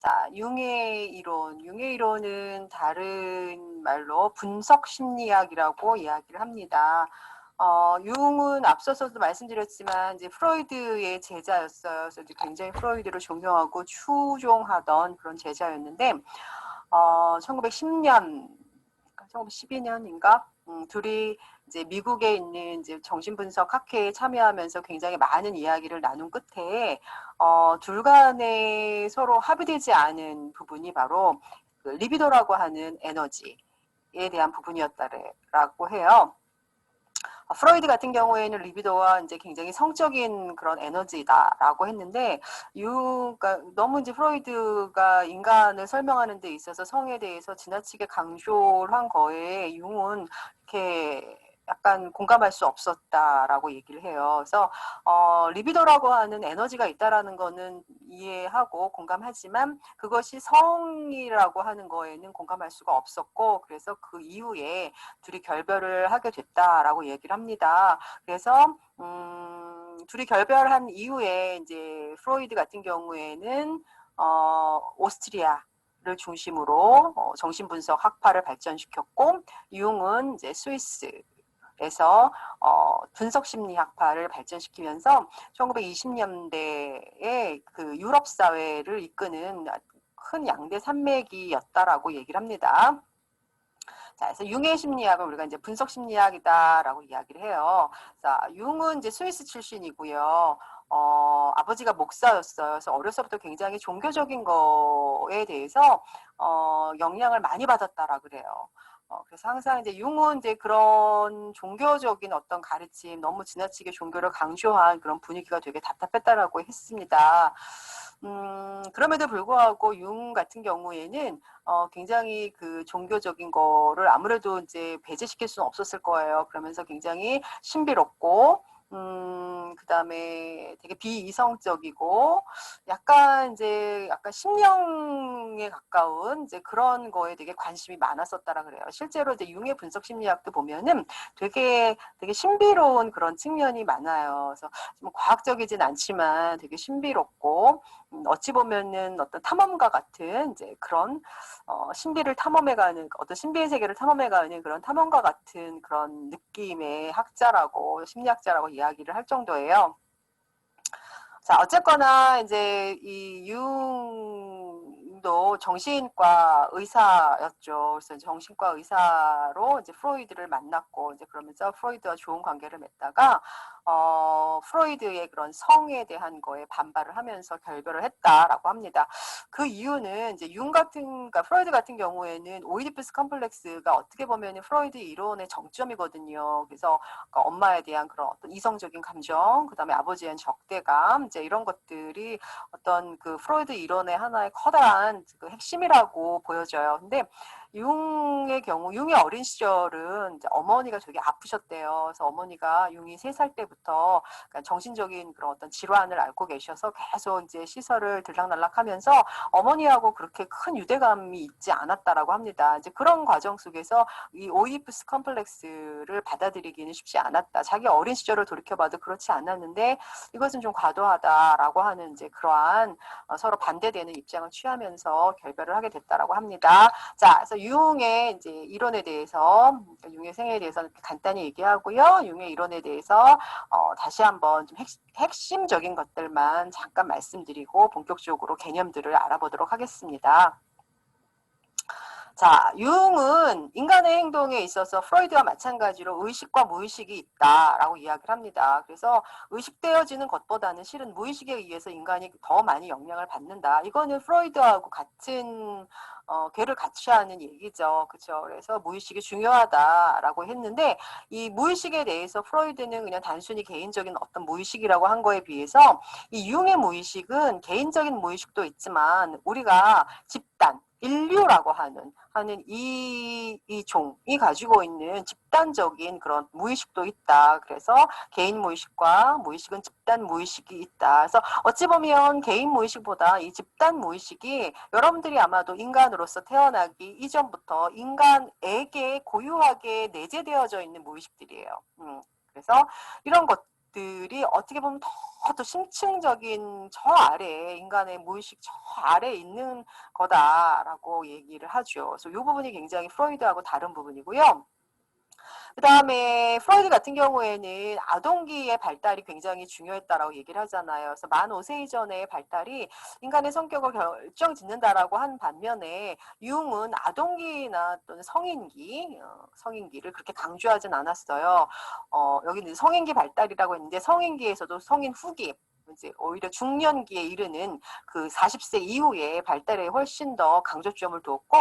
자, 융의 이론은 다른 말로 분석 심리학이라고 이야기를 합니다. 융은 앞서서도 말씀드렸지만 이제 프로이드의 제자였어요. 그래서 이제 굉장히 프로이드를 존경하고 추종하던 그런 제자였는데, 1910년, 1912년인가? 둘이 이제 미국에 있는 이제 정신분석 학회에 참여하면서 굉장히 많은 이야기를 나눈 끝에 둘 간에 서로 합의되지 않은 부분이 바로 그 리비도라고 하는 에너지에 대한 부분이었다라고 해요. 프로이드 같은 경우에는 리비도와 이제 굉장히 성적인 그런 에너지다라고 했는데, 그러니까 너무 이제 프로이드가 인간을 설명하는 데 있어서 성에 대해서 지나치게 강조를 한 거에 융은 이렇게 약간 공감할 수 없었다라고 얘기를 해요. 그래서 리비도라고 하는 에너지가 있다라는 거는 이해하고 공감하지만 그것이 성이라고 하는 거에는 공감할 수가 없었고, 그래서 그 이후에 둘이 결별을 하게 됐다라고 얘기를 합니다. 그래서 둘이 결별한 이후에 이제 프로이드 같은 경우에는 오스트리아를 중심으로 정신분석 학파를 발전시켰고, 융은 이제 스위스에서 분석심리학파를 발전시키면서 1920년대에 그 유럽 사회를 이끄는 큰 양대 산맥이었다라고 얘기를 합니다. 자, 그래서 융의 심리학은 우리가 이제 분석 심리학이다라고 이야기를 해요. 자, 융은 이제 스위스 출신이고요. 아버지가 목사였어요. 그래서 어려서부터 굉장히 종교적인 거에 대해서 영향을 많이 받았다라 그래요. 그래서 항상 이제 융은 이제 그런 종교적인 어떤 가르침, 너무 지나치게 종교를 강조한 그런 분위기가 되게 답답했다라고 했습니다. 그럼에도 불구하고 융 같은 경우에는 굉장히 그 종교적인 거를 아무래도 이제 배제시킬 수는 없었을 거예요. 그러면서 굉장히 신비롭고, 그 다음에 되게 비이성적이고, 약간 심령에 가까운 이제 그런 거에 되게 관심이 많았었다라 그래요. 실제로 이제 융의 분석 심리학도 보면은 되게 신비로운 그런 측면이 많아요. 그래서 좀 과학적이진 않지만 되게 신비롭고, 어찌 보면은 어떤 탐험가 같은 이제 그런 신비를 탐험해가는 어떤 신비의 세계를 탐험해가는 그런 탐험가 같은 그런 느낌의 학자라고 심리학자라고 이야기를 할 정도예요. 자, 어쨌거나 이제 이 융도 정신과 의사였죠. 그래서 정신과 의사로 이제 프로이드를 만났고, 이제 그러면서 프로이드와 좋은 관계를 맺다가 프로이드의 그런 성에 대한 거에 반발을 하면서 결별을 했다라고 합니다. 그 이유는 이제 그러니까 프로이드 같은 경우에는 오이디푸스 컴플렉스가 어떻게 보면 프로이드 이론의 정점이거든요. 그래서 그러니까 엄마에 대한 그런 어떤 이성적인 감정, 그다음에 아버지에 대한 적대감, 이제 이런 것들이 어떤 그 프로이드 이론의 하나의 커다란 그 핵심이라고 보여져요. 근데 융의 어린 시절은 이제 어머니가 되게 아프셨대요. 그래서 어머니가 융이 3살 때부터 그러니까 정신적인 그런 어떤 질환을 앓고 계셔서 계속 이제 시설을 들락날락하면서 어머니하고 그렇게 큰 유대감이 있지 않았다라고 합니다. 이제 그런 과정 속에서 이 오이디푸스 컴플렉스를 받아들이기는 쉽지 않았다. 자기 어린 시절을 돌이켜봐도 그렇지 않았는데 이것은 좀 과도하다라고 하는 이제 그러한 서로 반대되는 입장을 취하면서 결별을 하게 됐다라고 합니다. 자, 그래서 융의 이제 이론에 대해서 융의 생애에 대해서 간단히 얘기하고요. 융의 이론에 대해서 다시 한번 좀 핵심적인 것들만 잠깐 말씀드리고 본격적으로 개념들을 알아보도록 하겠습니다. 자, 융은 인간의 행동에 있어서 프로이드와 마찬가지로 의식과 무의식이 있다라고 이야기를 합니다. 그래서 의식되어지는 것보다는 실은 무의식에 의해서 인간이 더 많이 영향을 받는다. 이거는 프로이드하고 같은 궤를 같이 하는 얘기죠. 그렇죠? 그래서 무의식이 중요하다라고 했는데 이 무의식에 대해서 프로이드는 그냥 단순히 개인적인 어떤 무의식이라고 한 거에 비해서 이 융의 무의식은 개인적인 무의식도 있지만 우리가 집단 인류라고 하는 이 종이 가지고 있는 집단적인 그런 무의식도 있다. 그래서 개인 무의식과 무의식은 집단 무의식이 있다. 그래서 어찌 보면 개인 무의식보다 이 집단 무의식이 여러분들이 아마도 인간으로서 태어나기 이전부터 인간에게 고유하게 내재되어져 있는 무의식들이에요. 그래서 이런 것 것들이 어떻게 보면 더 심층적인 저 아래, 인간의 무의식 저 아래에 있는 거다라고 얘기를 하죠. 그래서 이 부분이 굉장히 프로이드하고 다른 부분이고요. 그 다음에 프로이드 같은 경우에는 아동기의 발달이 굉장히 중요했다라고 얘기를 하잖아요. 그래서 만 5세 이전의 발달이 인간의 성격을 결정짓는다라고 한 반면에 융은 아동기나 또는 성인기를 그렇게 강조하진 않았어요. 여기는 성인기 발달이라고 했는데 성인기에서도 성인 후기, 이제 오히려 중년기에 이르는 그 40세 이후의 발달에 훨씬 더 강조점을 두었고,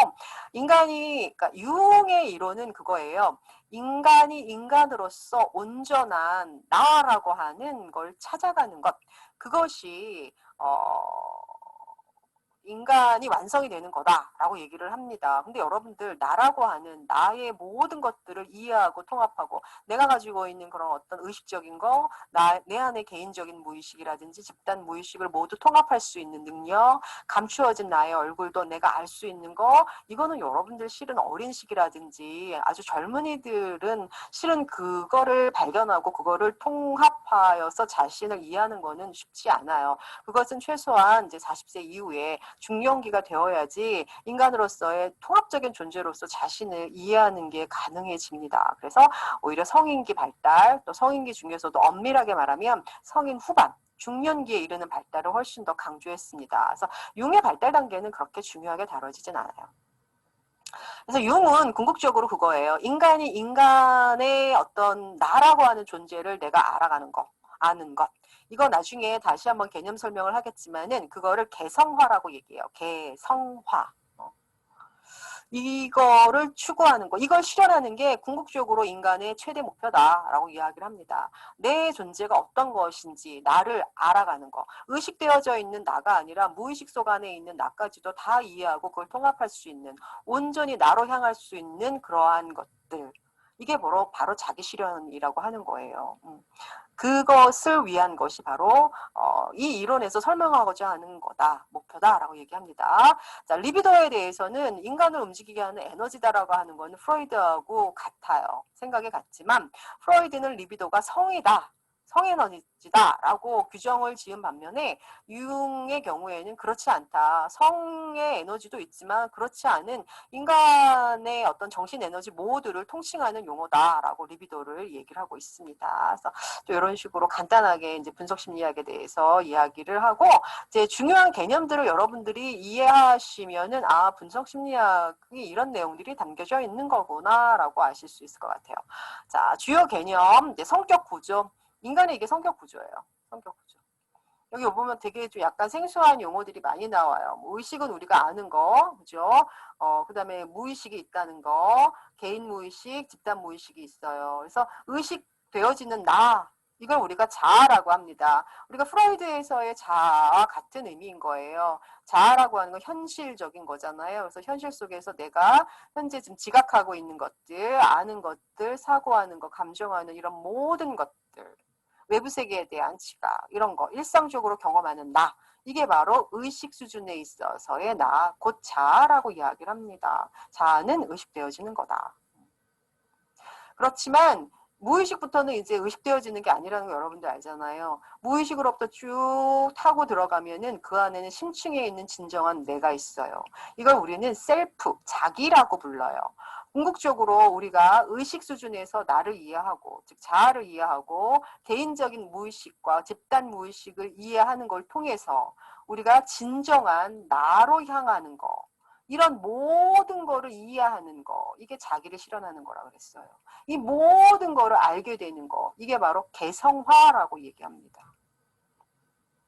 그러니까 융의 이론은 그거예요. 인간이 인간으로서 온전한 나라고 하는 걸 찾아가는 것, 그것이 인간이 완성이 되는 거다라고 얘기를 합니다. 근데 여러분들, 나라고 하는 나의 모든 것들을 이해하고 통합하고 내가 가지고 있는 그런 어떤 의식적인 거, 내 안의 개인적인 무의식이라든지 집단 무의식을 모두 통합할 수 있는 능력, 감추어진 나의 얼굴도 내가 알 수 있는 거, 이거는 여러분들 실은 어린 시기라든지 아주 젊은이들은 실은 그거를 발견하고 그거를 통합하여서 자신을 이해하는 거는 쉽지 않아요. 그것은 최소한 이제 40세 이후에 중년기가 되어야지 인간으로서의 통합적인 존재로서 자신을 이해하는 게 가능해집니다. 그래서 오히려 성인기 발달, 또 성인기 중에서도 엄밀하게 말하면 성인 후반, 중년기에 이르는 발달을 훨씬 더 강조했습니다. 그래서 융의 발달 단계는 그렇게 중요하게 다뤄지진 않아요. 그래서 융은 궁극적으로 그거예요. 인간이 인간의 어떤 나라고 하는 존재를 내가 알아가는 것, 아는 것. 이거 나중에 다시 한번 개념 설명을 하겠지만은 그거를 개성화라고 얘기해요. 개성화. 이거를 추구하는 거, 이걸 실현하는 게 궁극적으로 인간의 최대 목표다라고 이야기를 합니다. 내 존재가 어떤 것인지 나를 알아가는 거, 의식되어져 있는 나가 아니라 무의식 속 안에 있는 나까지도 다 이해하고 그걸 통합할 수 있는, 온전히 나로 향할 수 있는 그러한 것들, 이게 바로 자기 실현이라고 하는 거예요. 그것을 위한 것이 바로 이 이론에서 설명하고자 하는 거다, 목표다라고 얘기합니다. 자, 리비도에 대해서는 인간을 움직이게 하는 에너지다라고 하는 거는 프로이드하고 같아요. 생각이 같지만 프로이드는 리비도가 성이다, 성에너지다라고 규정을 지은 반면에 융의 경우에는 그렇지 않다. 성의 에너지도 있지만 그렇지 않은 인간의 어떤 정신 에너지 모두를 통칭하는 용어다라고 리비도를 얘기를 하고 있습니다. 그래서 또 이런 식으로 간단하게 이제 분석 심리학에 대해서 이야기를 하고, 이제 중요한 개념들을 여러분들이 이해하시면은 분석 심리학이 이런 내용들이 담겨져 있는 거구나라고 아실 수 있을 것 같아요. 자, 주요 개념, 이제 성격 구조. 인간의 이게 성격 구조예요. 성격 구조. 여기 보면 되게 좀 약간 생소한 용어들이 많이 나와요. 뭐 의식은 우리가 아는 거, 그죠? 그 다음에 무의식이 있다는 거, 개인 무의식, 집단 무의식이 있어요. 그래서 의식되어지는 나, 이걸 우리가 자아라고 합니다. 우리가 프로이드에서의 자아와 같은 의미인 거예요. 자아라고 하는 건 현실적인 거잖아요. 그래서 현실 속에서 내가 현재 지금 지각하고 있는 것들, 아는 것들, 사고하는 것, 감정하는 이런 모든 것들, 외부 세계에 대한 지각, 이런 거 일상적으로 경험하는 나, 이게 바로 의식 수준에 있어서의 나, 곧 자아라고 이야기를 합니다. 자아는 의식되어지는 거다. 그렇지만 무의식부터는 이제 의식되어지는 게 아니라는 거 여러분들 알잖아요. 무의식으로부터 쭉 타고 들어가면은 그 안에는 심층에 있는 진정한 내가 있어요. 이걸 우리는 셀프, 자기라고 불러요. 궁극적으로 우리가 의식 수준에서 나를 이해하고, 즉 자아를 이해하고 개인적인 무의식과 집단 무의식을 이해하는 걸 통해서 우리가 진정한 나로 향하는 거, 이런 모든 거를 이해하는 거, 이게 자기를 실현하는 거라고 그랬어요. 이 모든 거를 알게 되는 거, 이게 바로 개성화라고 얘기합니다.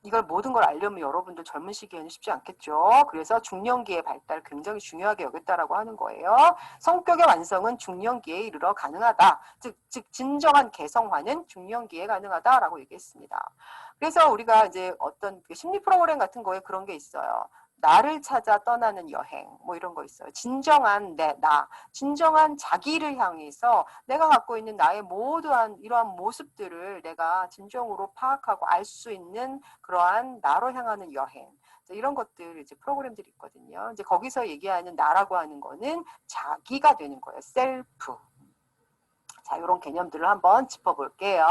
이걸 모든 걸 알려면 여러분들 젊은 시기에는 쉽지 않겠죠. 그래서 중년기의 발달 굉장히 중요하게 여겼다라고 하는 거예요. 성격의 완성은 중년기에 이르러 가능하다. 즉 진정한 개성화는 중년기에 가능하다라고 얘기했습니다. 그래서 우리가 이제 어떤 심리 프로그램 같은 거에 그런 게 있어요. 나를 찾아 떠나는 여행, 뭐 이런 거 있어요. 진정한 진정한 자기를 향해서 내가 갖고 있는 나의 모두한 이러한 모습들을 내가 진정으로 파악하고 알 수 있는 그러한 나로 향하는 여행. 이런 것들 이제 프로그램들이 있거든요. 이제 거기서 얘기하는 나라고 하는 거는 자기가 되는 거예요. 셀프. 자, 이런 개념들을 한번 짚어볼게요.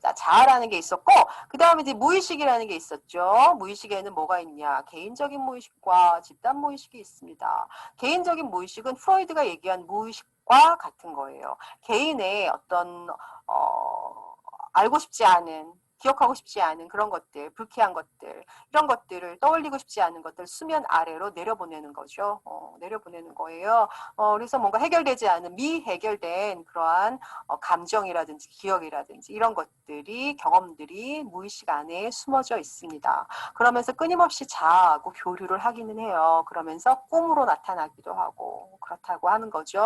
자, 자아라는 게 있었고, 그 다음에 이제 무의식이라는 게 있었죠. 무의식에는 뭐가 있냐? 개인적인 무의식과 집단 무의식이 있습니다. 개인적인 무의식은 프로이드가 얘기한 무의식과 같은 거예요. 개인의 어떤 알고 싶지 않은, 기억하고 싶지 않은 그런 것들, 불쾌한 것들, 이런 것들을 떠올리고 싶지 않은 것들 수면 아래로 내려보내는 거죠. 내려보내는 거예요. 그래서 뭔가 해결되지 않은 미해결된 그러한 감정이라든지 기억이라든지 이런 것들이 경험들이 무의식 안에 숨어져 있습니다. 그러면서 끊임없이 자아하고 교류를 하기는 해요. 그러면서 꿈으로 나타나기도 하고 그렇다고 하는 거죠.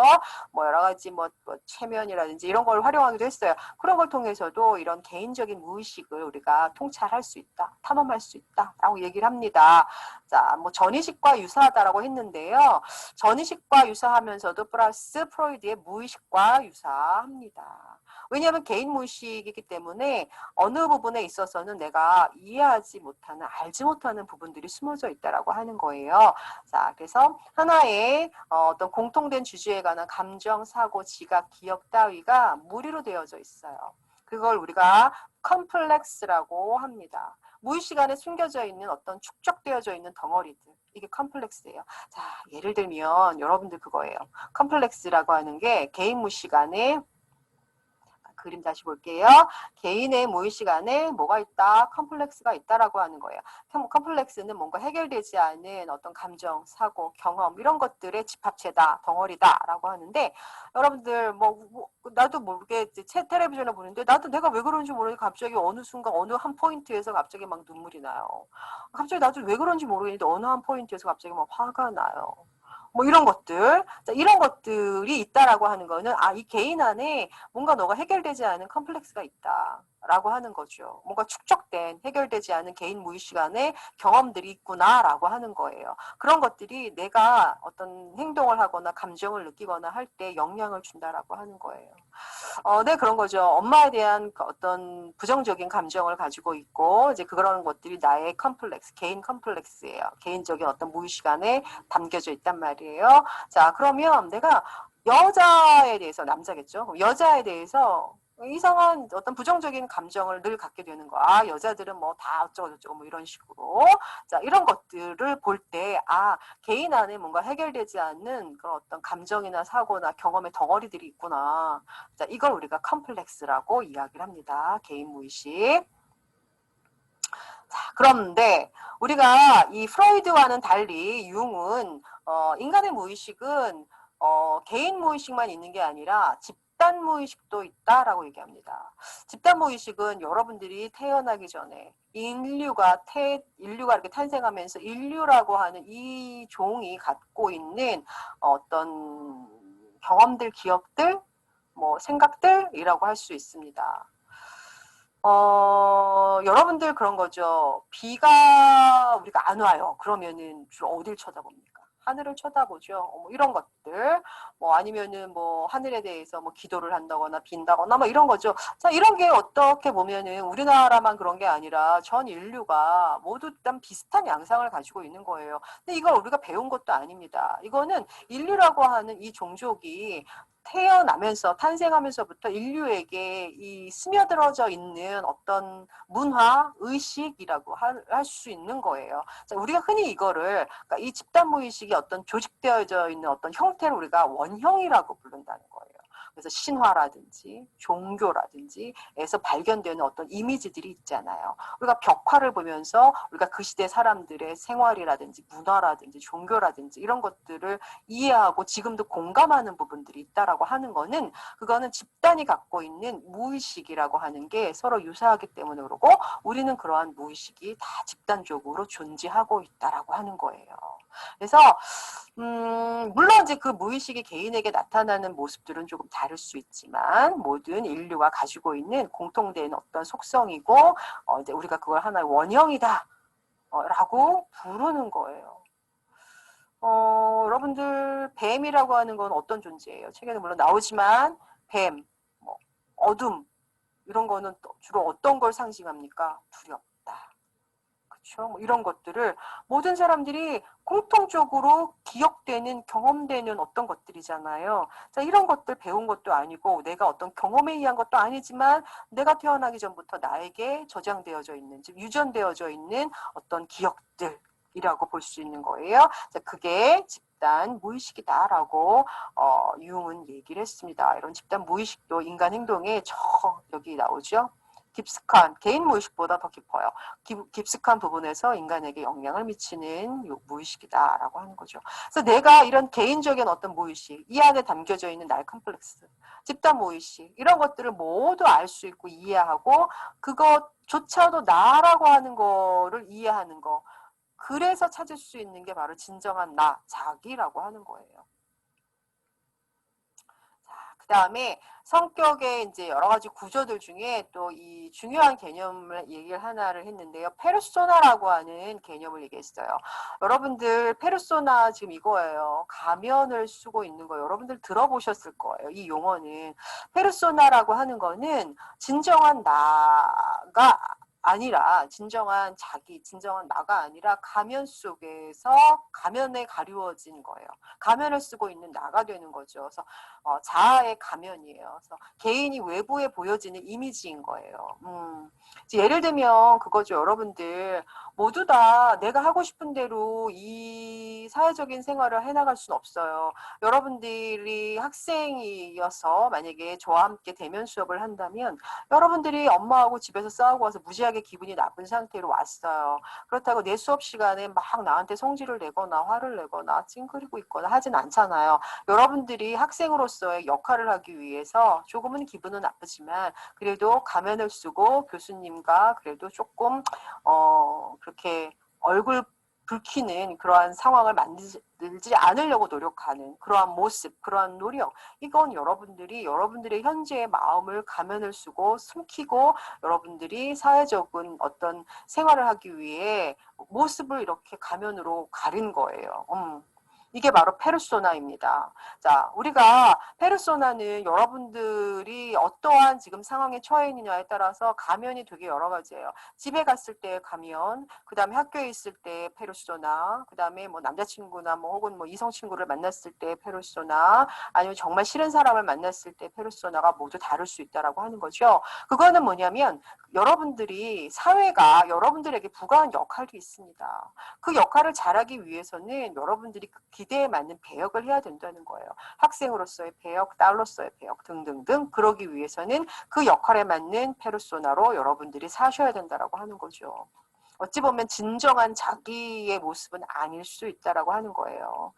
뭐 여러 가지 뭐 최면이라든지 이런 걸 활용하기도 했어요. 그런 걸 통해서도 이런 개인적인 무의식을 우리가 통찰할 수 있다, 탐험할 수 있다라고 얘기를 합니다. 자, 뭐 전의식과 유사하다라고 했는데요. 전의식과 유사하면서도 플러스 프로이드의 무의식과 유사합니다. 왜냐하면 개인 무의식이기 때문에 어느 부분에 있어서는 내가 이해하지 못하는, 알지 못하는 부분들이 숨어져 있다라고 하는 거예요. 자, 그래서 하나의 어떤 공통된 주제에 관한 감정, 사고, 지각, 기억 따위가 무리로 되어져 있어요. 그걸 우리가 컴플렉스라고 합니다. 무의식 안에 숨겨져 있는 어떤 축적되어져 있는 덩어리들. 이게 컴플렉스예요. 자, 예를 들면 여러분들 그거예요. 컴플렉스라고 하는 게 개인 무의식 안에 그림 다시 볼게요. 개인의 무의식 안에 뭐가 있다? 컴플렉스가 있다라고 하는 거예요. 컴플렉스는 뭔가 해결되지 않은 어떤 감정, 사고, 경험 이런 것들의 집합체다, 덩어리다라고 하는데 여러분들 나도 모르게 텔레비전을 보는데 나도 내가 왜 그런지 모르겠는데 갑자기 어느 순간 어느 한 포인트에서 갑자기 막 눈물이 나요. 갑자기 나도 왜 그런지 모르겠는데 어느 한 포인트에서 갑자기 막 화가 나요. 뭐 이런 것들, 이런 것들이 있다라고 하는 거는 이 개인 안에 뭔가 너가 해결되지 않은 컴플렉스가 있다라고 하는 거죠. 뭔가 축적된 해결되지 않은 개인 무의식 안에 경험들이 있구나라고 하는 거예요. 그런 것들이 내가 어떤 행동을 하거나 감정을 느끼거나 할 때 영향을 준다라고 하는 거예요. 네, 그런 거죠. 엄마에 대한 어떤 부정적인 감정을 가지고 있고, 이제 그런 것들이 나의 컴플렉스, 개인 컴플렉스예요. 개인적인 어떤 무의식 안에 담겨져 있단 말이에요. 자, 그러면 내가 여자에 대해서, 남자겠죠? 여자에 대해서 이상한 어떤 부정적인 감정을 늘 갖게 되는 거야. 여자들은 뭐 다 어쩌고저쩌고 뭐 이런 식으로. 자, 이런 것들을 볼 때, 개인 안에 뭔가 해결되지 않는 그런 어떤 감정이나 사고나 경험의 덩어리들이 있구나. 자, 이걸 우리가 컴플렉스라고 이야기를 합니다. 개인 무의식. 자, 그런데 우리가 이 프로이드와는 달리 융은 인간의 무의식은 개인 무의식만 있는 게 아니라 집단 무의식도 있다라고 얘기합니다. 집단 무의식은 여러분들이 태어나기 전에 인류가 이렇게 탄생하면서 인류라고 하는 이 종이 갖고 있는 어떤 경험들, 기억들, 뭐 생각들이라고 할 수 있습니다. 여러분들 그런 거죠. 비가 우리가 안 와요. 그러면은 주로 어딜 쳐다봅니까? 하늘을 쳐다보죠. 뭐 이런 것들. 뭐 아니면은 뭐 하늘에 대해서 뭐 기도를 한다거나 빈다거나 뭐 이런 거죠. 자, 이런 게 어떻게 보면은 우리나라만 그런 게 아니라 전 인류가 모두 일단 비슷한 양상을 가지고 있는 거예요. 근데 이걸 우리가 배운 것도 아닙니다. 이거는 인류라고 하는 이 종족이 태어나면서 탄생하면서부터 인류에게 이 스며들어져 있는 어떤 문화, 의식이라고 할 수 있는 거예요. 자, 우리가 흔히 이거를 그러니까 이 집단 무의식이 어떤 조직되어져 있는 어떤 형태를 우리가 원형이라고 부른다는 거예요. 그래서 신화라든지 종교라든지에서 발견되는 어떤 이미지들이 있잖아요. 우리가 벽화를 보면서 우리가 그 시대 사람들의 생활이라든지 문화라든지 종교라든지 이런 것들을 이해하고 지금도 공감하는 부분들이 있다라고 하는 거는 그거는 집단이 갖고 있는 무의식이라고 하는 게 서로 유사하기 때문에 그러고 우리는 그러한 무의식이 다 집단적으로 존재하고 있다라고 하는 거예요. 그래서 물론 이제 그 무의식이 개인에게 나타나는 모습들은 조금 다를 수 있지만 모든 인류가 가지고 있는 공통된 어떤 속성이고 이제 우리가 그걸 하나의 원형이다 라고 부르는 거예요. 여러분들 뱀이라고 하는 건 어떤 존재예요? 책에는 물론 나오지만 뱀, 뭐 어둠 이런 거는 주로 어떤 걸 상징합니까? 두렵다. 그렇죠? 뭐 이런 것들을 모든 사람들이 공통적으로 기억되는, 경험되는 어떤 것들이잖아요. 자, 이런 것들 배운 것도 아니고 내가 어떤 경험에 의한 것도 아니지만 내가 태어나기 전부터 나에게 저장되어져 있는, 즉 유전되어져 있는 어떤 기억들이라고 볼 수 있는 거예요. 자, 그게 집단 무의식이다라고 융은 얘기를 했습니다. 이런 집단 무의식도 인간 행동에 여기 나오죠. 깊숙한, 개인 무의식보다 더 깊어요. 깊숙한 부분에서 인간에게 영향을 미치는 무의식이다라고 하는 거죠. 그래서 내가 이런 개인적인 어떤 무의식, 이 안에 담겨져 있는 나의 컴플렉스, 집단 무의식, 이런 것들을 모두 알 수 있고 이해하고 그것조차도 나라고 하는 거를 이해하는 거, 그래서 찾을 수 있는 게 바로 진정한 나, 자기라고 하는 거예요. 그 다음에 성격의 이제 여러 가지 구조들 중에 또 이 중요한 개념을 얘기를 하나를 했는데요. 페르소나라고 하는 개념을 얘기했어요. 여러분들 페르소나 지금 이거예요. 가면을 쓰고 있는 거 여러분들 들어보셨을 거예요. 이 용어는. 페르소나라고 하는 거는 진정한 나가 아니라 진정한 자기, 진정한 나가 아니라 가면 속에서 가면에 가리워진 거예요. 가면을 쓰고 있는 나가 되는 거죠. 그래서 자아의 가면이에요. 그래서 개인이 외부에 보여지는 이미지인 거예요. 예를 들면 그거죠. 여러분들 모두 다 내가 하고 싶은 대로 이 사회적인 생활을 해나갈 수는 없어요. 여러분들이 학생이어서 만약에 저와 함께 대면 수업을 한다면 여러분들이 엄마하고 집에서 싸우고 와서 무지하게 기분이 나쁜 상태로 왔어요. 그렇다고 내 수업 시간에 막 나한테 성질을 내거나 화를 내거나 찡그리고 있거나 하진 않잖아요. 여러분들이 학생으로서의 역할을 하기 위해서 조금은 기분은 나쁘지만 그래도 가면을 쓰고 교수님과 그래도 조금 그렇게 얼굴 붉히는 그러한 상황을 만들지 않으려고 노력하는 그러한 모습, 그러한 노력, 이건 여러분들의 현재의 마음을 가면을 쓰고 숨기고 여러분들이 사회적인 어떤 생활을 하기 위해 모습을 이렇게 가면으로 가린 거예요. 이게 바로 페르소나입니다. 자, 우리가 페르소나는 여러분들이 어떠한 지금 상황에 처해 있느냐에 따라서 가면이 되게 여러 가지예요. 집에 갔을 때 가면, 그 다음에 학교에 있을 때 페르소나, 그 다음에 뭐 남자친구나 뭐 혹은 뭐 이성친구를 만났을 때 페르소나, 아니면 정말 싫은 사람을 만났을 때 페르소나가 모두 다를 수 있다라고 하는 거죠. 그거는 뭐냐면 여러분들이 사회가 여러분들에게 부과한 역할이 있습니다. 그 역할을 잘하기 위해서는 여러분들이 그 기대에 맞는 배역을 해야 된다는 거예요. 학생으로서의 배역, 딸로서의 배역 등등등. 그러기 위해서는 그 역할에 맞는 페르소나로 여러분들이 사셔야 된다라고 하는 거죠. 어찌 보면 진정한 자기의 모습은 아닐 수 있다라고 하는 거예요.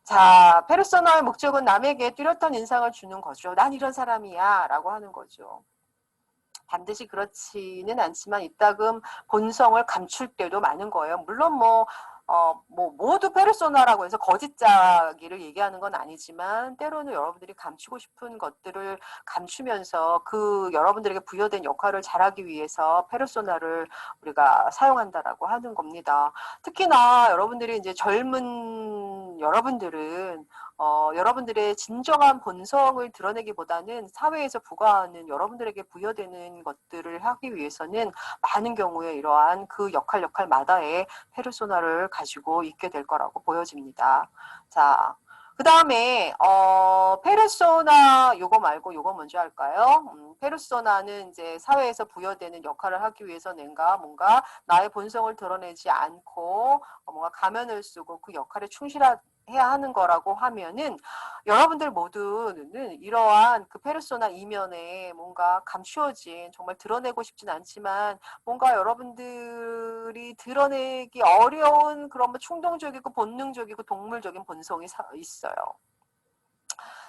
자, 페르소나의 목적은 남에게 뚜렷한 인상을 주는 거죠. 난 이런 사람이야 라고 하는 거죠. 반드시 그렇지는 않지만 이따금 본성을 감출 때도 많은 거예요. 물론 모두 페르소나라고 해서 거짓자기를 얘기하는 건 아니지만 때로는 여러분들이 감추고 싶은 것들을 감추면서 그 여러분들에게 부여된 역할을 잘하기 위해서 페르소나를 우리가 사용한다라고 하는 겁니다. 특히나 여러분들이 이제 젊은 여러분들은 여러분들의 진정한 본성을 드러내기보다는 사회에서 부과하는 여러분들에게 부여되는 것들을 하기 위해서는 많은 경우에 이러한 그 역할마다의 페르소나를 가지고 있게 될 거라고 보여집니다. 자, 그 다음에 페르소나 요거 말고 요거 먼저 할까요? 페르소나는 이제 사회에서 부여되는 역할을 하기 위해서 내가 뭔가 나의 본성을 드러내지 않고 뭔가 가면을 쓰고 그 역할에 충실해야 하는 거라고 하면은 여러분들 모두는 이러한 그 페르소나 이면에 뭔가 감추어진 정말 드러내고 싶진 않지만 뭔가 여러분들이 드러내기 어려운 그런 뭐 충동적이고 본능적이고 동물적인 본성이 있어요.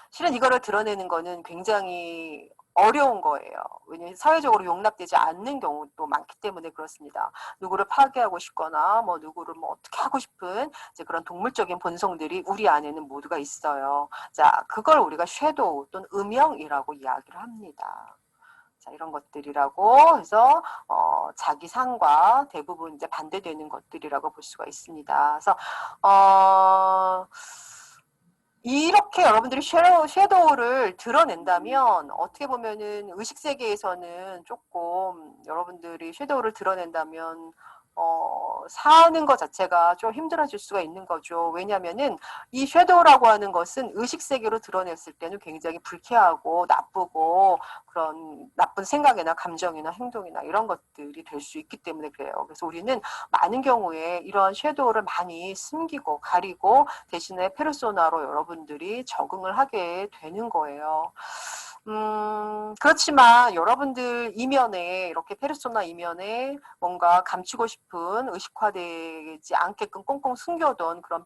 실은 이거를 드러내는 거는 굉장히 어려운 거예요. 왜냐하면 사회적으로 용납되지 않는 경우도 많기 때문에 그렇습니다. 누구를 파괴하고 싶거나 뭐 누구를 뭐 어떻게 하고 싶은 이제 그런 동물적인 본성들이 우리 안에는 모두가 있어요. 자, 그걸 우리가 섀도우 또는 음영이라고 이야기를 합니다. 자, 이런 것들이라고 해서 자기 상과 대부분 이제 반대되는 것들이라고 볼 수가 있습니다. 그래서 이렇게 여러분들이 섀도우를 드러낸다면 어떻게 보면은 의식 세계에서는 조금 여러분들이 섀도우를 드러낸다면 사는 것 자체가 좀 힘들어질 수가 있는 거죠. 왜냐면은 이 섀도우라고 하는 것은 의식 세계로 드러냈을 때는 굉장히 불쾌하고 나쁘고 그런 나쁜 생각이나 감정이나 행동이나 이런 것들이 될 수 있기 때문에 그래요. 그래서 우리는 많은 경우에 이런 섀도우를 많이 숨기고 가리고 대신에 페르소나로 여러분들이 적응을 하게 되는 거예요. 그렇지만 여러분들 이면에 이렇게 페르소나 이면에 뭔가 감추고 싶은 의식화되지 않게끔 꽁꽁 숨겨둔 그런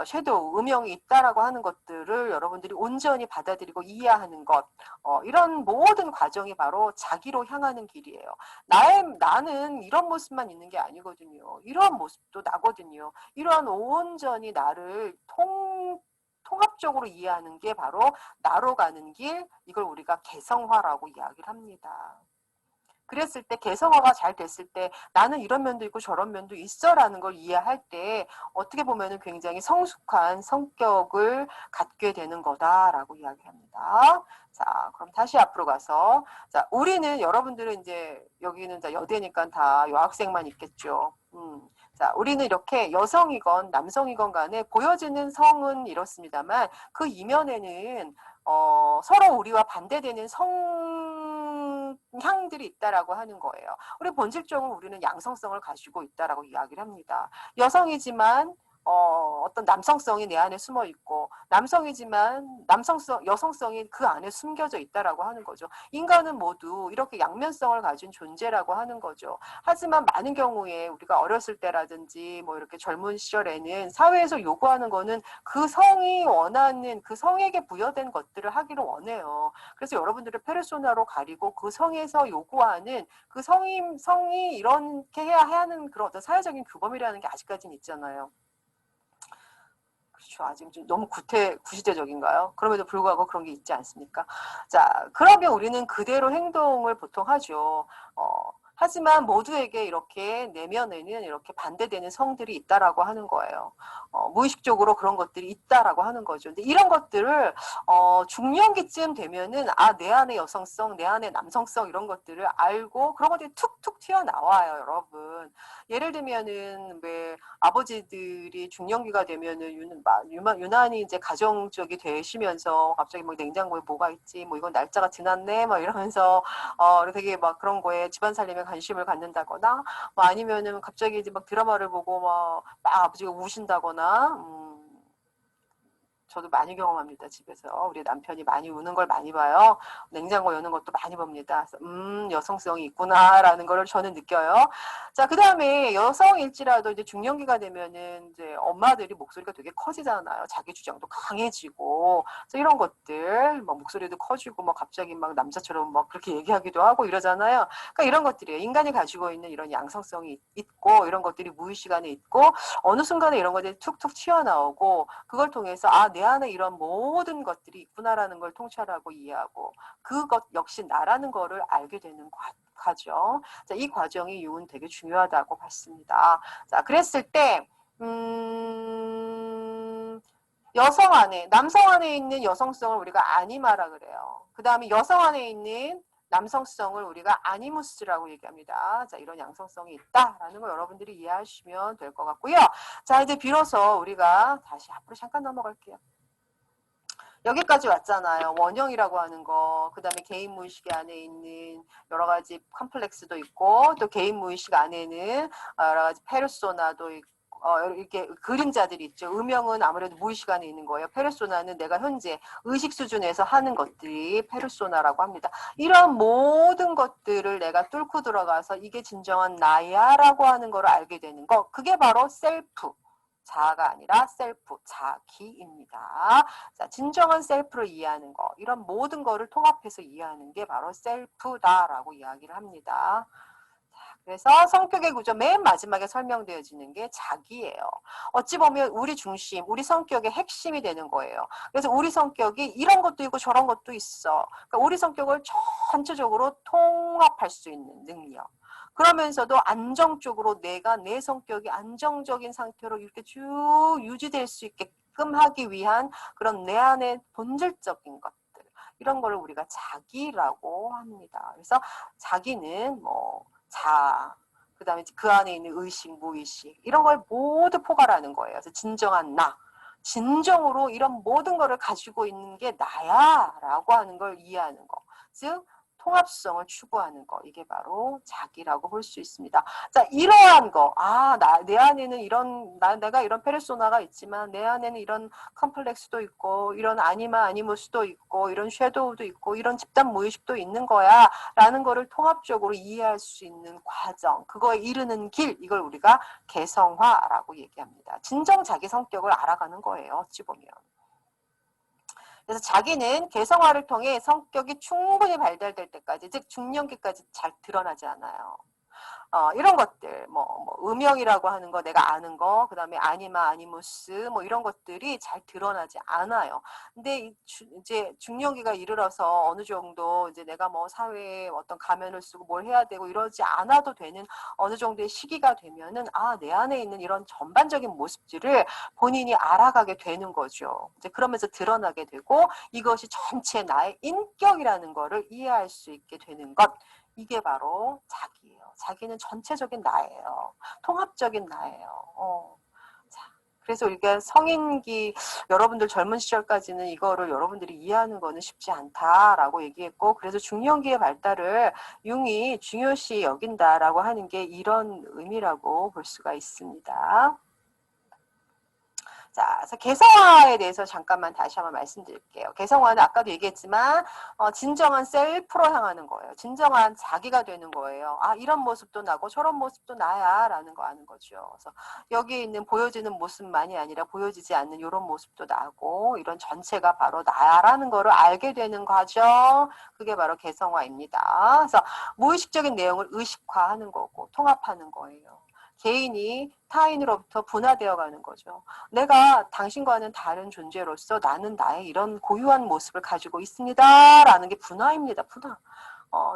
섀도우, 음영이 있다라고 하는 것들을 여러분들이 온전히 받아들이고 이해하는 것, 이런 모든 과정이 바로 자기로 향하는 길이에요. 나는 이런 모습만 있는 게 아니거든요. 이런 모습도 나거든요. 이런 온전히 나를 통합적으로 이해하는 게 바로 나로 가는 길, 이걸 우리가 개성화라고 이야기를 합니다. 그랬을 때 개성화가 잘 됐을 때 나는 이런 면도 있고 저런 면도 있어라는 걸 이해할 때 어떻게 보면 굉장히 성숙한 성격을 갖게 되는 거다라고 이야기합니다. 자, 그럼 다시 앞으로 가서 자, 우리는 여러분들은 이제 여기는 여대니까 다 여학생만 있겠죠. 자, 우리는 이렇게 여성이건 남성이건 간에 보여지는 성은 이렇습니다만 그 이면에는 서로 우리와 반대되는 성향들이 있다라고 하는 거예요. 우리 본질적으로 우리는 양성성을 가지고 있다라고 이야기를 합니다. 여성이지만 어떤 남성성이 내 안에 숨어 있고 남성이지만 여성성이 그 안에 숨겨져 있다라고 하는 거죠. 인간은 모두 이렇게 양면성을 가진 존재라고 하는 거죠. 하지만 많은 경우에 우리가 어렸을 때라든지 뭐 이렇게 젊은 시절에는 사회에서 요구하는 거는 그 성이 원하는 그 성에게 부여된 것들을 하기를 원해요. 그래서 여러분들의 페르소나로 가리고 그 성에서 요구하는 그 성이 이렇게 해야 하는 그런 어떤 사회적인 규범이라는 게 아직까지는 있잖아요. 그렇죠. 아직 좀 너무 구시대적인가요? 그럼에도 불구하고 그런 게 있지 않습니까? 자, 그러면 우리는 그대로 행동을 보통 하죠. 하지만 모두에게 이렇게 내면에는 이렇게 반대되는 성들이 있다라고 하는 거예요. 무의식적으로 그런 것들이 있다라고 하는 거죠. 근데 이런 것들을 중년기쯤 되면은 내 안에 여성성, 내 안에 남성성 이런 것들을 알고 그런 것들이 툭툭 튀어나와요, 여러분. 예를 들면은 왜 아버지들이 중년기가 되면은 유난히 이제 가정적이 되시면서 갑자기 뭐 냉장고에 뭐가 있지, 뭐 이건 날짜가 지났네, 막 이러면서 되게 막 그런 거에 집안 살림에 관심을 갖는다거나, 뭐 아니면은 갑자기 이제 막 드라마를 보고 막 아버지가 우신다거나, 저도 많이 경험합니다, 집에서. 우리 남편이 많이 우는 걸 많이 봐요. 냉장고 여는 것도 많이 봅니다. 그래서, 여성성이 있구나라는 걸 저는 느껴요. 자, 그 다음에 여성일지라도 이제 중년기가 되면은 이제 엄마들이 목소리가 되게 커지잖아요. 자기 주장도 강해지고. 그래서 이런 것들, 막 목소리도 커지고, 막 갑자기 막 남자처럼 막 그렇게 얘기하기도 하고 이러잖아요. 그러니까 이런 것들이에요. 인간이 가지고 있는 이런 양성성이 있고, 이런 것들이 무의식 안에 있고, 어느 순간에 이런 것들이 툭툭 튀어나오고, 그걸 통해서 내 안에 이런 모든 것들이 있구나라는 걸 통찰하고 이해하고 그것 역시 나라는 거를 알게 되는 과정. 자, 이 과정이 유은 되게 중요하다고 봤습니다. 자, 그랬을 때 여성 안에, 남성 안에 있는 여성성을 우리가 아니마라 그래요. 그 다음에 여성 안에 있는 남성성을 우리가 아니무스라고 얘기합니다. 자, 이런 양성성이 있다라는 걸 여러분들이 이해하시면 될 것 같고요. 자, 이제 비로소 우리가 다시 앞으로 잠깐 넘어갈게요. 여기까지 왔잖아요. 원형이라고 하는 거, 그 다음에 개인 무의식 안에 있는 여러 가지 컴플렉스도 있고, 또 개인 무의식 안에는 여러 가지 페르소나도 있고, 이렇게 그림자들이 있죠. 음영은 아무래도 무의식 안에 있는 거예요. 페르소나는 내가 현재 의식 수준에서 하는 것들이 페르소나라고 합니다. 이런 모든 것들을 내가 뚫고 들어가서 이게 진정한 나야라고 하는 걸 알게 되는 거, 그게 바로 셀프. 자아가 아니라 셀프, 자기입니다. 자, 진정한 셀프를 이해하는 거, 이런 모든 거를 통합해서 이해하는 게 바로 셀프다라고 이야기를 합니다. 그래서 성격의 구조 맨 마지막에 설명되어지는 게 자기예요. 어찌 보면 우리 중심, 우리 성격의 핵심이 되는 거예요. 그래서 우리 성격이 이런 것도 있고 저런 것도 있어. 그러니까 우리 성격을 전체적으로 통합할 수 있는 능력. 그러면서도 안정적으로 내가 내 성격이 안정적인 상태로 이렇게 쭉 유지될 수 있게끔 하기 위한 그런 내 안의 본질적인 것들. 이런 거를 우리가 자기라고 합니다. 그래서 자기는 뭐 자, 그 그다음에 그 안에 있는 의식, 무의식 이런 걸 모두 포괄하는 거예요. 그래서 진정한 나, 진정으로 이런 모든 거를 가지고 있는 게 나야라고 하는 걸 이해하는 거. 즉 통합성을 추구하는 거. 이게 바로 자기라고 볼 수 있습니다. 자, 이러한 거. 내 안에는 내가 이런 페르소나가 있지만 내 안에는 이런 컴플렉스도 있고 이런 아니무스도 있고 이런 섀도우도 있고 이런 집단 무의식도 있는 거야 라는 거를 통합적으로 이해할 수 있는 과정, 그거에 이르는 길, 이걸 우리가 개성화라고 얘기합니다. 진정 자기 성격을 알아가는 거예요. 어찌 보면. 그래서 자기는 개성화를 통해 성격이 충분히 발달될 때까지, 즉 중년기까지 잘 드러나지 않아요. 이런 것들, 음영이라고 하는 거, 내가 아는 거, 그 다음에 아니무스, 이런 것들이 잘 드러나지 않아요. 근데 이제 중년기가 이르러서 어느 정도 이제 내가 사회에 어떤 가면을 쓰고 뭘 해야 되고 이러지 않아도 되는 어느 정도의 시기가 되면은, 내 안에 있는 이런 전반적인 모습들을 본인이 알아가게 되는 거죠. 이제 그러면서 드러나게 되고, 이것이 전체 나의 인격이라는 거를 이해할 수 있게 되는 것. 이게 바로 자기예요. 자기는 전체적인 나예요. 통합적인 나예요. 자, 그래서 우리가 성인기, 여러분들 젊은 시절까지는 이거를 여러분들이 이해하는 거는 쉽지 않다라고 얘기했고, 그래서 중년기의 발달을 융이 중요시 여긴다라고 하는 게 이런 의미라고 볼 수가 있습니다. 자, 그래서 개성화에 대해서 잠깐만 다시 한번 말씀드릴게요. 개성화는 아까도 얘기했지만 진정한 셀프로 향하는 거예요. 진정한 자기가 되는 거예요. 이런 모습도 나고 저런 모습도 나야 라는 거 아는 거죠. 그래서 여기 있는 보여지는 모습만이 아니라 보여지지 않는 이런 모습도 나고 이런 전체가 바로 나야라는 거를 알게 되는 과정, 그게 바로 개성화입니다. 그래서 무의식적인 내용을 의식화하는 거고 통합하는 거예요. 개인이 타인으로부터 분화되어 가는 거죠. 내가 당신과는 다른 존재로서 나는 나의 이런 고유한 모습을 가지고 있습니다. 라는 게 분화입니다. 분화.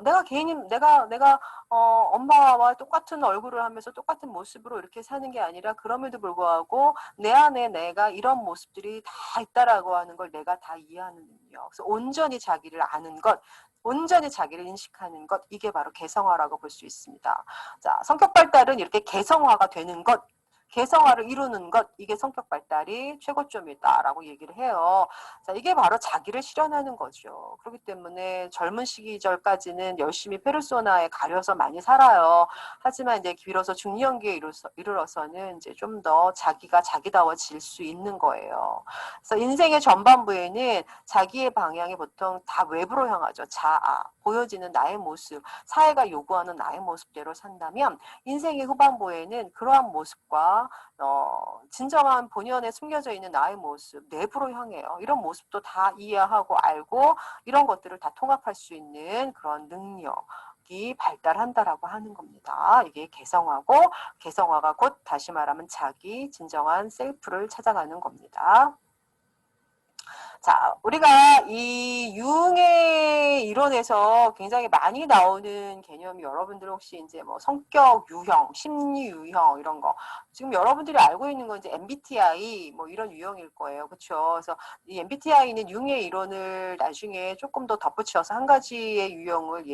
내가 엄마와 똑같은 얼굴을 하면서 똑같은 모습으로 이렇게 사는 게 아니라 그럼에도 불구하고 내 안에 내가 이런 모습들이 다 있다라고 하는 걸 내가 다 이해하는 능력. 그래서 온전히 자기를 아는 것, 온전히 자기를 인식하는 것, 이게 바로 개성화라고 볼 수 있습니다. 자, 성격 발달은 이렇게 개성화가 되는 것, 개성화를 이루는 것, 이게 성격 발달이 최고점이다라고 얘기를 해요. 자, 이게 바로 자기를 실현하는 거죠. 그렇기 때문에 젊은 시기절까지는 열심히 페르소나에 가려서 많이 살아요. 하지만 이제 비로소 중년기에 이르러서는 이제 좀 더 자기가 자기다워질 수 있는 거예요. 그래서 인생의 전반부에는 자기의 방향이 보통 다 외부로 향하죠. 자아, 보여지는 나의 모습, 사회가 요구하는 나의 모습대로 산다면 인생의 후반부에는 그러한 모습과 진정한 본연에 숨겨져 있는 나의 모습, 내부로 향해요. 이런 모습도 다 이해하고 알고 이런 것들을 다 통합할 수 있는 그런 능력이 발달한다라고 하는 겁니다. 이게 개성화가 곧 다시 말하면 자기 진정한 셀프를 찾아가는 겁니다. 자, 우리가 이 융의 이론에서 굉장히 많이 나오는 개념이 여러분들 혹시 이제 성격 유형, 심리 유형 이런 거 지금 여러분들이 알고 있는 건 이제 MBTI 이런 유형일 거예요. 그렇죠? 그래서 이 MBTI는 융의 이론을 나중에 조금 더 덧붙여서 한 가지의 유형을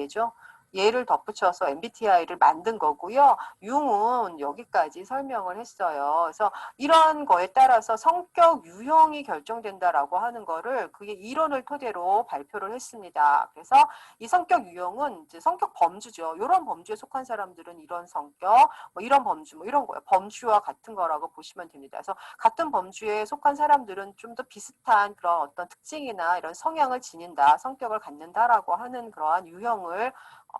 얘를 덧붙여서 MBTI를 만든 거고요. 융은 여기까지 설명을 했어요. 그래서 이러한 거에 따라서 성격 유형이 결정된다라고 하는 거를 그게 이론을 토대로 발표를 했습니다. 그래서 이 성격 유형은 이제 성격 범주죠. 이런 범주에 속한 사람들은 이런 성격, 이런 범주, 이런 거예요. 범주와 같은 거라고 보시면 됩니다. 그래서 같은 범주에 속한 사람들은 좀 더 비슷한 그런 어떤 특징이나 이런 성향을 지닌다, 성격을 갖는다라고 하는 그러한 유형을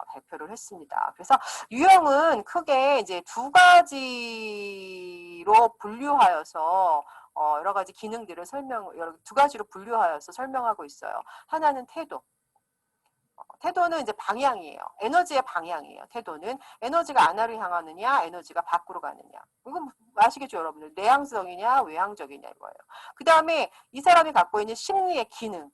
발표를 했습니다. 그래서 유형은 크게 이제 두 가지로 분류하여서 여러 가지 기능들을 두 가지로 분류하여서 설명하고 있어요. 하나는 태도. 태도는 이제 방향이에요. 에너지의 방향이에요. 태도는 에너지가 안으로 향하느냐, 에너지가 밖으로 가느냐. 이건 아시겠죠, 여러분들? 내향적이냐, 외향적이냐 이거예요. 그 다음에 이 사람이 갖고 있는 심리의 기능.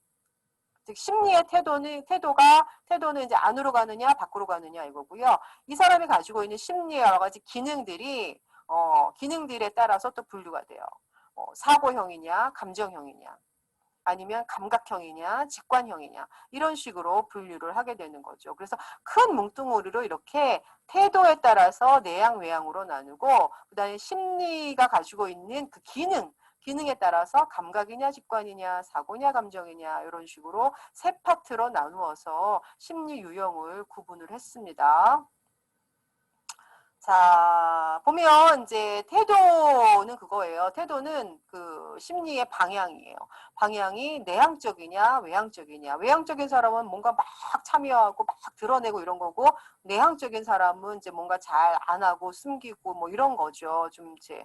즉 심리의 태도는 이제 안으로 가느냐 밖으로 가느냐 이거고요. 이 사람이 가지고 있는 심리의 여러 가지 기능들에 따라서 또 분류가 돼요. 사고형이냐 감정형이냐. 아니면 감각형이냐, 직관형이냐 이런 식으로 분류를 하게 되는 거죠. 그래서 큰 뭉뚱그리로 이렇게 태도에 따라서 내향, 외향으로 나누고 그다음에 심리가 가지고 있는 그 기능에 따라서 감각이냐, 직관이냐, 사고냐, 감정이냐 이런 식으로 세 파트로 나누어서 심리 유형을 구분을 했습니다. 자, 보면 이제 태도는 그거예요. 태도는 그 심리의 방향이에요. 방향이 내향적이냐, 외향적이냐. 외향적인 사람은 뭔가 막 참여하고 막 드러내고 이런 거고, 내향적인 사람은 이제 뭔가 잘 안 하고 숨기고 뭐 이런 거죠. 좀 이제,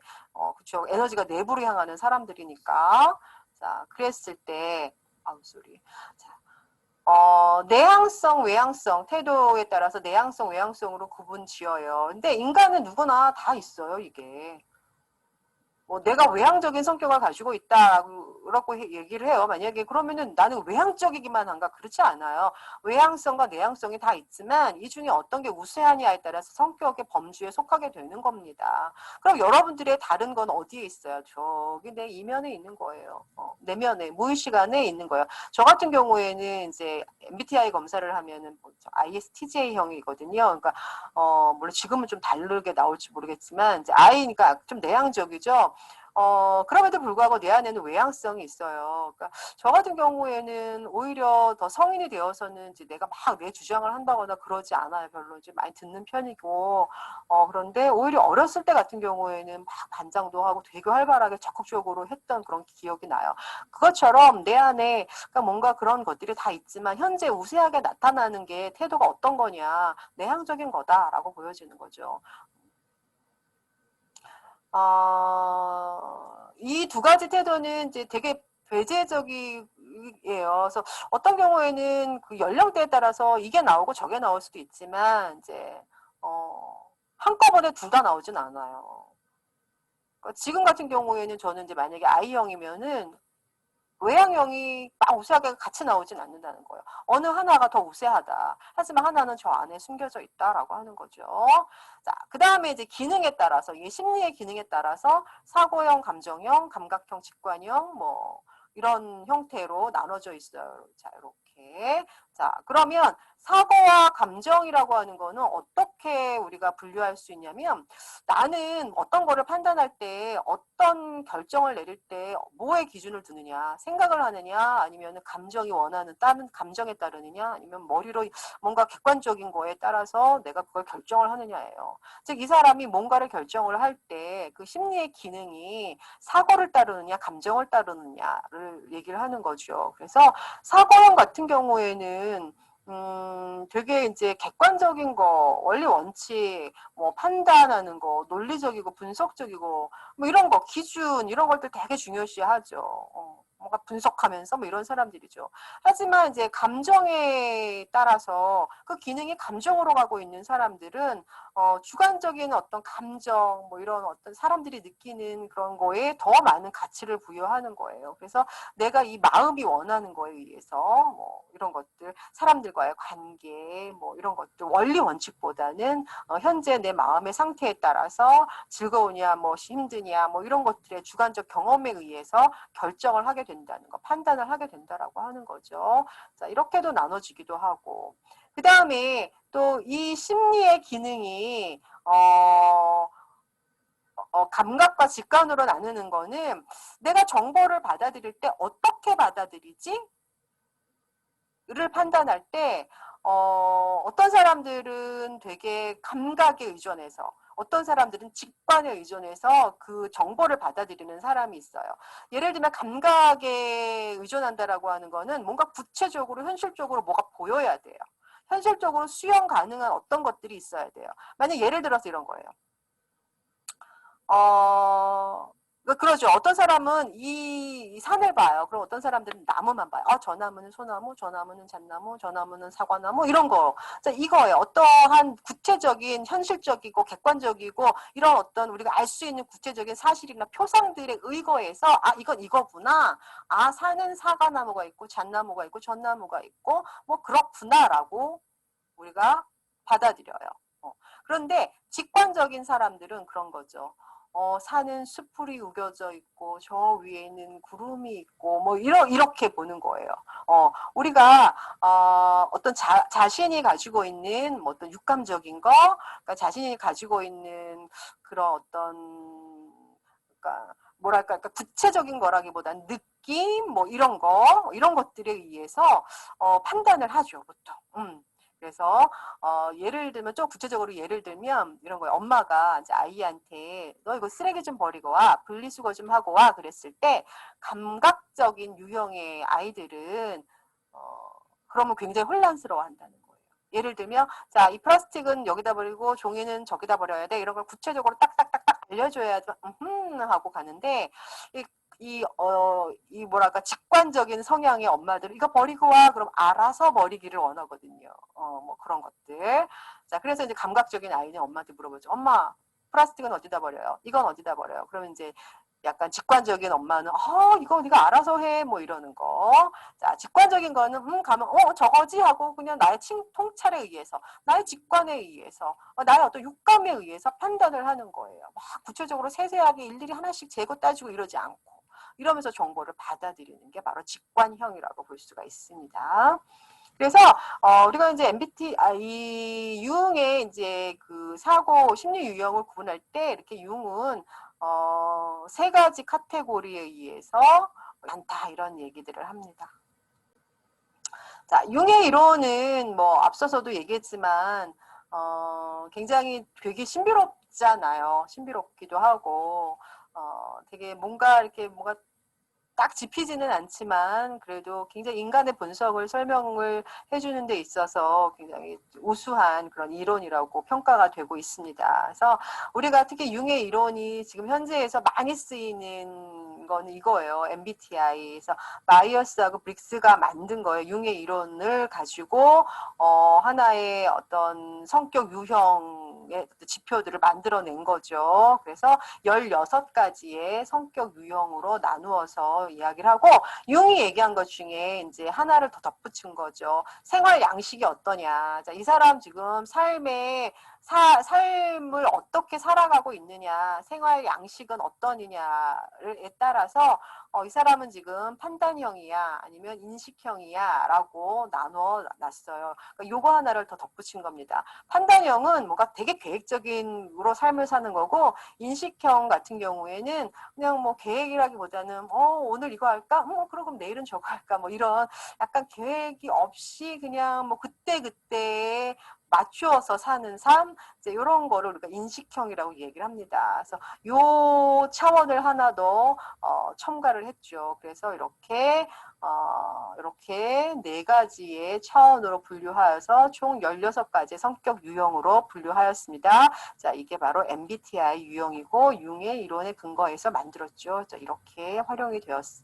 그쵸. 에너지가 내부로 향하는 사람들이니까. 자, 그랬을 때, 아우, 소리. 자, 내향성, 외향성, 태도에 따라서 내향성, 외향성으로 구분 지어요. 근데 인간은 누구나 다 있어요, 이게. 뭐 내가 외향적인 성격을 가지고 있다라고 얘기를 해요. 만약에 그러면은 나는 외향적이기만 한가? 그렇지 않아요. 외향성과 내향성이 다 있지만 이 중에 어떤 게 우세하냐에 따라서 성격의 범주에 속하게 되는 겁니다. 그럼 여러분들의 다른 건 어디에 있어요? 저기 내 이면에 있는 거예요. 내면에, 무의식 안에 있는 거예요. 저 같은 경우에는 이제 MBTI 검사를 하면은 ISTJ형이거든요. 그러니까 물론 지금은 좀 다르게 나올지 모르겠지만 이제 I니까 좀 내향적이죠. 그럼에도 불구하고 내 안에는 외향성이 있어요. 그러니까 저 같은 경우에는 오히려 더 성인이 되어서는 이제 내가 막 내 주장을 한다거나 그러지 않아요. 별로 이제 많이 듣는 편이고, 그런데 오히려 어렸을 때 같은 경우에는 막 반장도 하고 되게 활발하게 적극적으로 했던 그런 기억이 나요. 그것처럼 내 안에 그러니까 뭔가 그런 것들이 다 있지만 현재 우세하게 나타나는 게 태도가 어떤 거냐, 내향적인 거다라고 보여지는 거죠. 이 두 가지 태도는 이제 되게 배제적이에요. 그래서 어떤 경우에는 그 연령대에 따라서 이게 나오고 저게 나올 수도 있지만 이제 한꺼번에 둘 다 나오진 않아요. 그러니까 지금 같은 경우에는 저는 이제 만약에 I형이면은 외향형이 막 우세하게 같이 나오진 않는다는 거예요. 어느 하나가 더 우세하다. 하지만 하나는 저 안에 숨겨져 있다라고 하는 거죠. 자, 그 다음에 이제 기능에 따라서, 이게 심리의 기능에 따라서 사고형, 감정형, 감각형, 직관형, 뭐, 이런 형태로 나눠져 있어요. 자, 이렇게. 자, 그러면 사고와 감정이라고 하는 거는 어떻게 우리가 분류할 수 있냐면 나는 어떤 거를 판단할 때 어떤 결정을 내릴 때 뭐의 기준을 두느냐 생각을 하느냐 아니면 감정이 원하는 다른 감정에 따르느냐 아니면 머리로 뭔가 객관적인 거에 따라서 내가 그걸 결정을 하느냐예요. 즉 이 사람이 뭔가를 결정을 할 때 그 심리의 기능이 사고를 따르느냐 감정을 따르느냐를 얘기를 하는 거죠. 그래서 사고형 같은 경우에는 되게 이제 객관적인 거, 원리 원칙, 뭐 판단하는 거, 논리적이고 분석적이고 뭐 이런 거, 기준 이런 것들 되게 중요시하죠. 뭔가 분석하면서 뭐 이런 사람들이죠. 하지만 이제 감정에 따라서 그 기능이 감정으로 가고 있는 사람들은 주관적인 어떤 감정, 뭐 이런 어떤 사람들이 느끼는 그런 거에 더 많은 가치를 부여하는 거예요. 그래서 내가 이 마음이 원하는 거에 의해서 뭐 이런 것들, 사람들과의 관계, 뭐 이런 것들 원리 원칙보다는 현재 내 마음의 상태에 따라서 즐거우냐, 뭐 힘드냐, 뭐 이런 것들의 주관적 경험에 의해서 결정을 하게 된다는 거, 판단을 하게 된다라고 하는 거죠. 자, 이렇게도 나눠지기도 하고. 그 다음에 또 이 심리의 기능이 감각과 직관으로 나누는 거는 내가 정보를 받아들일 때 어떻게 받아들이지? 를 판단할 때 어떤 사람들은 되게 감각에 의존해서 어떤 사람들은 직관에 의존해서 그 정보를 받아들이는 사람이 있어요. 예를 들면 감각에 의존한다라고 하는 거는 뭔가 구체적으로 현실적으로 뭐가 보여야 돼요. 현실적으로 수용 가능한 어떤 것들이 있어야 돼요. 만약 예를 들어서 이런 거예요. 그러죠. 어떤 사람은 이 산을 봐요. 그럼 어떤 사람들은 나무만 봐요. 저 나무는 소나무, 저 나무는 잣나무, 저 나무는 사과나무, 이런 거. 자, 이거예요. 어떠한 구체적인, 현실적이고, 객관적이고, 이런 어떤 우리가 알 수 있는 구체적인 사실이나 표상들에 의거해서, 이건 이거구나. 산은 사과나무가 있고, 잣나무가 있고, 전나무가 있고, 뭐, 그렇구나라고 우리가 받아들여요. 그런데 직관적인 사람들은 그런 거죠. 산은 수풀이 우겨져 있고 저 위에는 구름이 있고 뭐 이렇게 보는 거예요. 우리가 어떤 자신이 가지고 있는 뭐 어떤 육감적인 거, 그러니까 자신이 가지고 있는 그런 어떤 그러니까 뭐랄까 그러니까 구체적인 거라기보다는 느낌 뭐 이런 것들에 의해서 판단을 하죠 보통. 그래서 예를 들면 좀 구체적으로 예를 들면 이런 거예요. 엄마가 이제 아이한테 너 이거 쓰레기 좀 버리고 와, 분리수거 좀 하고 와 그랬을 때 감각적인 유형의 아이들은 그러면 굉장히 혼란스러워한다는 거예요. 예를 들면 자, 이 플라스틱은 여기다 버리고 종이는 저기다 버려야 돼. 이런 걸 구체적으로 딱딱딱딱 알려줘야 하고 가는데 이 뭐랄까 직관적인 성향의 엄마들은 이거 버리고 와 그럼 알아서 버리기를 원하거든요. 뭐 그런 것들. 자, 그래서 이제 감각적인 아이는 엄마한테 물어보죠. 엄마, 플라스틱은 어디다 버려요? 이건 어디다 버려요? 그러면 이제 약간 직관적인 엄마는 이거 네가 알아서 해 뭐 이러는 거. 자, 직관적인 거는 가면 저거지 하고 그냥 나의 통찰에 의해서 나의 직관에 의해서 나의 어떤 육감에 의해서 판단을 하는 거예요. 막 구체적으로 세세하게 일일이 하나씩 재고 따지고 이러지 않고 이러면서 정보를 받아들이는 게 바로 직관형이라고 볼 수가 있습니다. 그래서 우리가 이제 이 유흥의 이제 그 사고 심리 유형을 구분할 때 이렇게 유흥은 세 가지 카테고리에 의해서 많다 이런 얘기들을 합니다. 자, 융의 이론은 뭐 앞서서도 얘기했지만 굉장히 되게 신비롭잖아요. 신비롭기도 하고 되게 뭔가 이렇게 뭔가 딱 짚히지는 않지만 그래도 굉장히 인간의 본성을 설명을 해주는 데 있어서 굉장히 우수한 그런 이론이라고 평가가 되고 있습니다. 그래서 우리가 특히 융의 이론이 지금 현재에서 많이 쓰이는 거는 이거예요. MBTI에서 마이어스하고 브릭스가 만든 거예요. 융의 이론을 가지고 하나의 어떤 성격 유형의 지표들을 만들어낸 거죠. 그래서 16가지의 성격 유형으로 나누어서 이야기를 하고 융이 얘기한 것 중에 이제 하나를 더 덧붙인 거죠. 생활 양식이 어떠냐. 자, 이 사람 지금 삶을 어떻게 살아가고 있느냐, 생활 양식은 어떠느냐에 따라서 이 사람은 지금 판단형이야 아니면 인식형이야 라고 나누어 놨어요. 그러니까 요거 하나를 더 덧붙인 겁니다. 판단형은 뭔가 되게 계획적인으로 삶을 사는 거고 인식형 같은 경우에는 그냥 뭐 계획이라기보다는 오늘 이거 할까? 그럼 내일은 저거 할까? 뭐 이런 약간 계획이 없이 그냥 뭐 그때 맞추어서 사는 삶, 이제 이런 거를 우리가 인식형이라고 얘기를 합니다. 그래서 요 차원을 하나 더 첨가를 했죠. 그래서 이렇게 네 가지의 차원으로 분류하여서 총 16가지 성격 유형으로 분류하였습니다. 자, 이게 바로 MBTI 유형이고 융의 이론에 근거해서 만들었죠. 자, 이렇게 활용이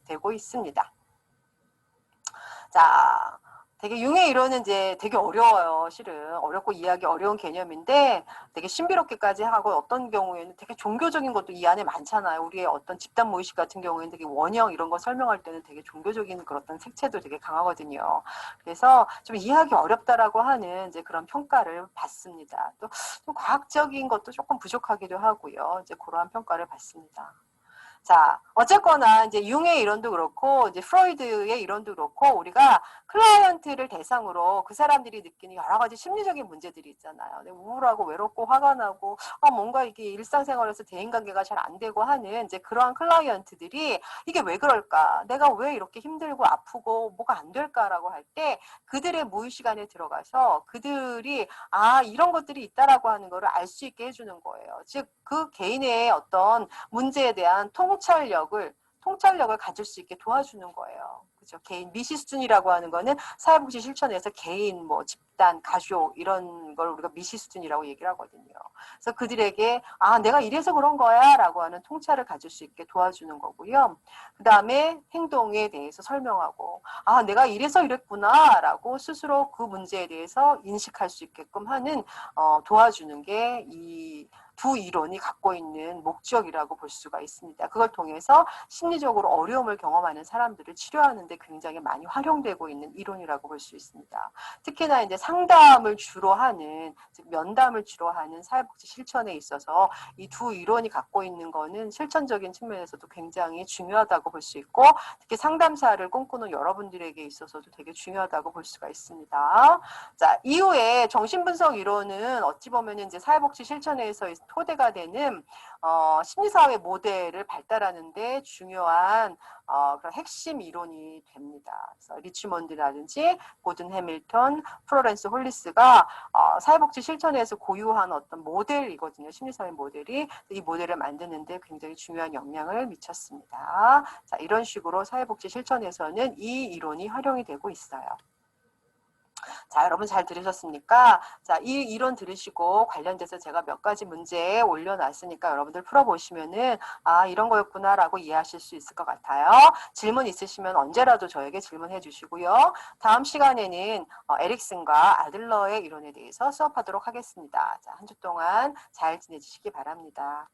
되고 있습니다. 자, 되게 융의 이론은 이제 되게 어려워요. 실은 어렵고 이해하기 어려운 개념인데 되게 신비롭게까지 하고 어떤 경우에는 되게 종교적인 것도 이 안에 많잖아요. 우리의 어떤 집단 무의식 같은 경우에는 되게 원형 이런 거 설명할 때는 되게 종교적인 그런 색채도 되게 강하거든요. 그래서 좀 이해하기 어렵다라고 하는 이제 그런 평가를 받습니다. 또 과학적인 것도 조금 부족하기도 하고요. 이제 그러한 평가를 받습니다. 자, 어쨌거나 이제 융의 이론도 그렇고 이제 프로이드의 이론도 그렇고 우리가 클라이언트를 대상으로 그 사람들이 느끼는 여러 가지 심리적인 문제들이 있잖아요. 우울하고 외롭고 화가 나고 뭔가 이게 일상생활에서 대인관계가 잘 안 되고 하는 이제 그러한 클라이언트들이 이게 왜 그럴까? 내가 왜 이렇게 힘들고 아프고 뭐가 안 될까라고 할 때 그들의 무의식 안에 들어가서 그들이 이런 것들이 있다라고 하는 거를 알 수 있게 해주는 거예요. 즉 그 개인의 어떤 문제에 대한 통찰력을 가질 수 있게 도와주는 거예요. 그죠? 개인 미시 수준이라고 하는 거는 사회복지 실천에서 개인, 뭐 집단, 가족 이런 걸 우리가 미시 수준이라고 얘기를 하거든요. 그래서 그들에게 내가 이래서 그런 거야라고 하는 통찰을 가질 수 있게 도와주는 거고요. 그 다음에 행동에 대해서 설명하고 내가 이래서 이랬구나라고 스스로 그 문제에 대해서 인식할 수 있게끔 하는 도와주는 게 이 두 이론이 갖고 있는 목적이라고 볼 수가 있습니다. 그걸 통해서 심리적으로 어려움을 경험하는 사람들을 치료하는 데 굉장히 많이 활용되고 있는 이론이라고 볼 수 있습니다. 특히나 이제 상담을 주로 하는, 즉 면담을 주로 하는 사회복지 실천에 있어서 이 두 이론이 갖고 있는 거는 실천적인 측면에서도 굉장히 중요하다고 볼 수 있고, 특히 상담사를 꿈꾸는 여러분들에게 있어서도 되게 중요하다고 볼 수가 있습니다. 자, 이후에 정신분석 이론은 어찌 보면 이제 사회복지 실천에서 토대가 되는 심리사회 모델을 발달하는데 중요한 그런 핵심 이론이 됩니다. 그래서 리치몬드라든지 고든 해밀턴, 플로렌스 홀리스가 사회복지 실천에서 고유한 어떤 모델이거든요. 심리사회 모델이. 이 모델을 만드는데 굉장히 중요한 영향을 미쳤습니다. 자, 이런 식으로 사회복지 실천에서는 이 이론이 활용이 되고 있어요. 자, 여러분 잘 들으셨습니까? 자, 이 이론 들으시고 관련돼서 제가 몇 가지 문제 올려놨으니까 여러분들 풀어보시면은 아, 이런 거였구나라고 이해하실 수 있을 것 같아요. 질문 있으시면 언제라도 저에게 질문해 주시고요. 다음 시간에는 에릭슨과 아들러의 이론에 대해서 수업하도록 하겠습니다. 자, 한 주 동안 잘 지내주시기 바랍니다.